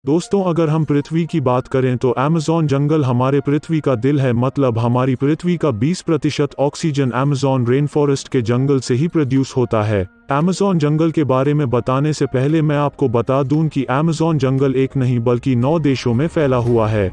दोस्तों, अगर हम पृथ्वी की बात करें तो अमेज़न जंगल हमारे पृथ्वी का दिल है। मतलब हमारी पृथ्वी का 20% ऑक्सीजन अमेज़न रेन फॉरेस्ट के जंगल से ही प्रोड्यूस होता है। अमेज़न जंगल के बारे में बताने से पहले मैं आपको बता दूं कि अमेज़न जंगल एक नहीं बल्कि 9 देशों में फैला हुआ है।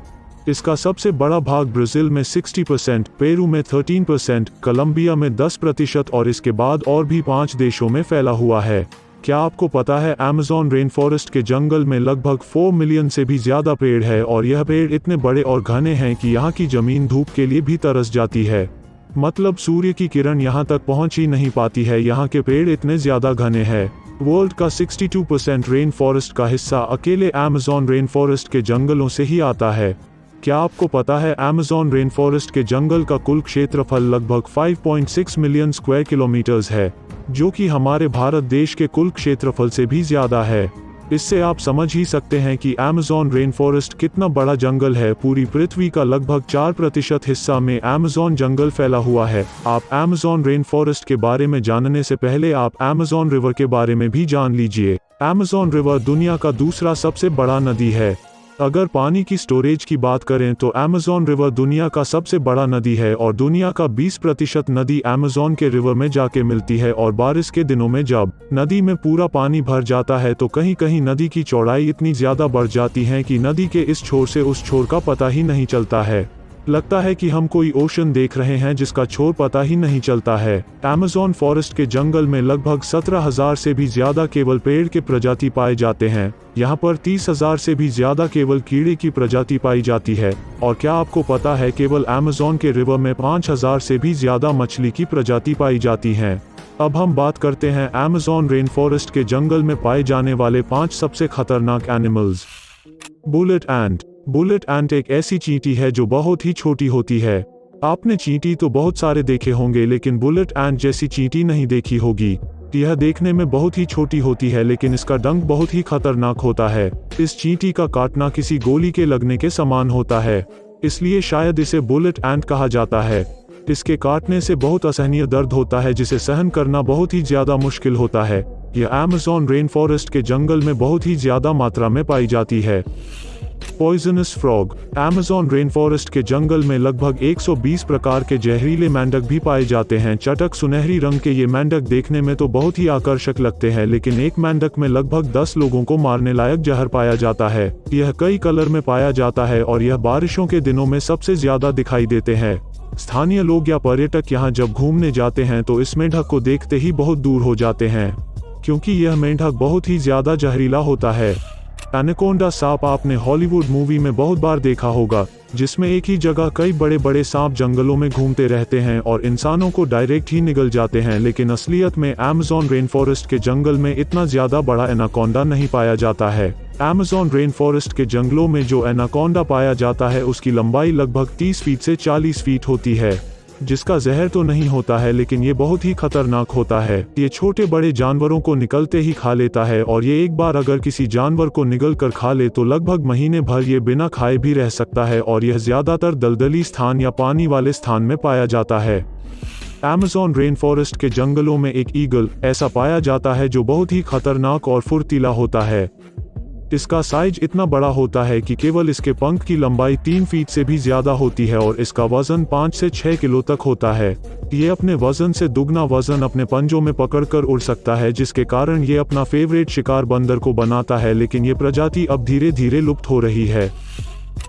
इसका सबसे बड़ा भाग ब्राज़ील में 60%, पेरू में 13%, कोलंबिया में 10% और इसके बाद और भी 5 देशों में फैला हुआ है। क्या आपको पता है अमेज़न रेन फॉरेस्ट के जंगल में लगभग 4 मिलियन से भी ज़्यादा पेड़ है और यह पेड़ इतने बड़े और घने हैं कि यहाँ की ज़मीन धूप के लिए भी तरस जाती है। मतलब सूर्य की किरण यहाँ तक पहुँच ही नहीं पाती है, यहाँ के पेड़ इतने ज़्यादा घने हैं। वर्ल्ड का 62% रेन फॉरेस्ट का हिस्सा अकेले अमेज़न रेन फॉरेस्ट के जंगलों से ही आता है। क्या आपको पता है अमेज़न रेन फॉरेस्ट के जंगल का कुल क्षेत्रफल लगभग 5.6 मिलियन स्क्वायर किलोमीटर्स है, जो कि हमारे भारत देश के कुल क्षेत्रफल से भी ज़्यादा है। इससे आप समझ ही सकते हैं कि अमेज़न रेन फॉरेस्ट कितना बड़ा जंगल है। पूरी पृथ्वी का लगभग 4% हिस्सा में अमेज़न जंगल फैला हुआ है। आप अमेज़न रेन फॉरेस्ट के बारे में जानने से पहले आप अमेज़न रिवर के बारे में भी जान लीजिए। अमेज़न रिवर दुनिया का दूसरा सबसे बड़ा नदी है। अगर पानी की स्टोरेज की बात करें तो अमेज़न रिवर दुनिया का सबसे बड़ा नदी है और दुनिया का 20% नदी अमेज़न के रिवर में जाके मिलती है। और बारिश के दिनों में जब नदी में पूरा पानी भर जाता है तो कहीं कहीं नदी की चौड़ाई इतनी ज़्यादा बढ़ जाती है कि नदी के इस छोर से उस छोर का पता ही नहीं चलता है। लगता है कि हम कोई ओशन देख रहे हैं जिसका छोर पता ही नहीं चलता है। अमेज़न फॉरेस्ट के जंगल में लगभग 17,000 से भी ज्यादा केवल पेड़ के प्रजाति पाए जाते हैं। यहाँ पर 30,000 से भी ज्यादा केवल कीड़े की प्रजाति पाई जाती है। और क्या आपको पता है केवल अमेज़न के रिवर में 5,000 से भी ज्यादा मछली की प्रजाति पाई जाती है। अब हम बात करते हैं अमेज़न रेन फॉरेस्ट के जंगल में पाए जाने वाले 5 सबसे खतरनाक एनिमल्स। बुलेट एंट। बुलेट एंट एक ऐसी चींटी है जो बहुत ही छोटी होती है। आपने चींटी तो बहुत सारे देखे होंगे लेकिन बुलेट एंट जैसी चींटी नहीं देखी होगी। यह देखने में बहुत ही छोटी होती है लेकिन इसका डंक बहुत ही खतरनाक होता है। इस चींटी का काटना किसी गोली के लगने के समान होता है, इसलिए शायद इसे बुलेट एंट कहा जाता है। इसके काटने से बहुत असहनीय दर्द होता है जिसे सहन करना बहुत ही ज्यादा मुश्किल होता है। यह अमेज़न रेन फॉरेस्ट के जंगल में बहुत ही ज्यादा मात्रा में पाई जाती है। Poisonous frog. Amazon rain forest के जंगल में लगभग 120 प्रकार के जहरीले मेंढक भी पाए जाते हैं। चटक सुनहरी रंग के ये मेंढक देखने में तो बहुत ही आकर्षक लगते हैं, लेकिन एक मेंढक में लगभग 10 लोगों को मारने लायक जहर पाया जाता है। यह कई कलर में पाया जाता है और यह बारिशों के दिनों में सबसे ज्यादा दिखाई देते हैं। स्थानीय लोग या पर्यटक यहाँ जब घूमने जाते हैं तो इस मेंढक को देखते ही बहुत दूर हो जाते हैं, क्योंकि यह मेंढक बहुत ही ज्यादा जहरीला होता है। एनाकोंडा सांप आपने हॉलीवुड मूवी में बहुत बार देखा होगा, जिसमें एक ही जगह कई बड़े बड़े सांप जंगलों में घूमते रहते हैं और इंसानों को डायरेक्ट ही निगल जाते हैं। लेकिन असलियत में अमेज़न रेन फॉरेस्ट के जंगल में इतना ज्यादा बड़ा एनाकोंडा नहीं पाया जाता है। अमेज़न रेन फॉरेस्ट के जंगलों में जो एनाकोंडा पाया जाता है उसकी लंबाई लगभग 30 फीट से 40 फीट होती है, जिसका जहर तो नहीं होता है लेकिन ये बहुत ही खतरनाक होता है। ये छोटे बड़े जानवरों को निकलते ही खा लेता है और ये एक बार अगर किसी जानवर को निगल कर खा ले तो लगभग महीने भर ये बिना खाए भी रह सकता है और यह ज्यादातर दलदली स्थान या पानी वाले स्थान में पाया जाता है। अमेज़न रेन फॉरेस्ट के जंगलों में एक ईगल ऐसा पाया जाता है जो बहुत ही खतरनाक और फुर्तीला होता है। इसका साइज इतना बड़ा होता है कि केवल इसके पंख की लंबाई 3 फीट से भी ज्यादा होती है और इसका वजन 5 से 6 किलो तक होता है। ये अपने वजन से दुगना वजन अपने पंजों में पकड़कर उड़ सकता है, जिसके कारण ये अपना फेवरेट शिकार बंदर को बनाता है, लेकिन ये प्रजाति अब धीरे धीरे लुप्त हो रही है।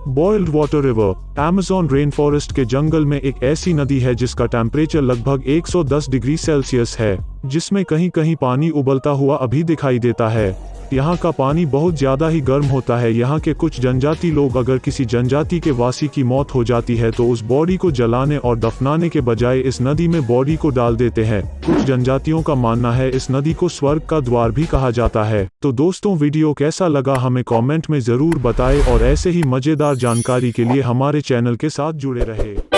Boiled water river. Amazon rain forest के जंगल में एक ऐसी नदी है जिसका टेम्परेचर लगभग 110 डिग्री सेल्सियस है, जिसमें कहीं कहीं पानी उबलता हुआ अभी दिखाई देता है। यहाँ का पानी बहुत ज्यादा ही गर्म होता है। यहाँ के कुछ जनजाति लोग अगर किसी जनजाति के वासी की मौत हो जाती है तो उस बॉडी को जलाने और दफनाने के बजाय इस नदी में बॉडी को डाल देते हैं। कुछ जनजातियों का मानना है इस नदी को स्वर्ग का द्वार भी कहा जाता है। तो दोस्तों, वीडियो कैसा लगा हमें कमेंट में जरूर बताएं और ऐसे ही मजेदार जानकारी के लिए हमारे चैनल के साथ जुड़े रहे।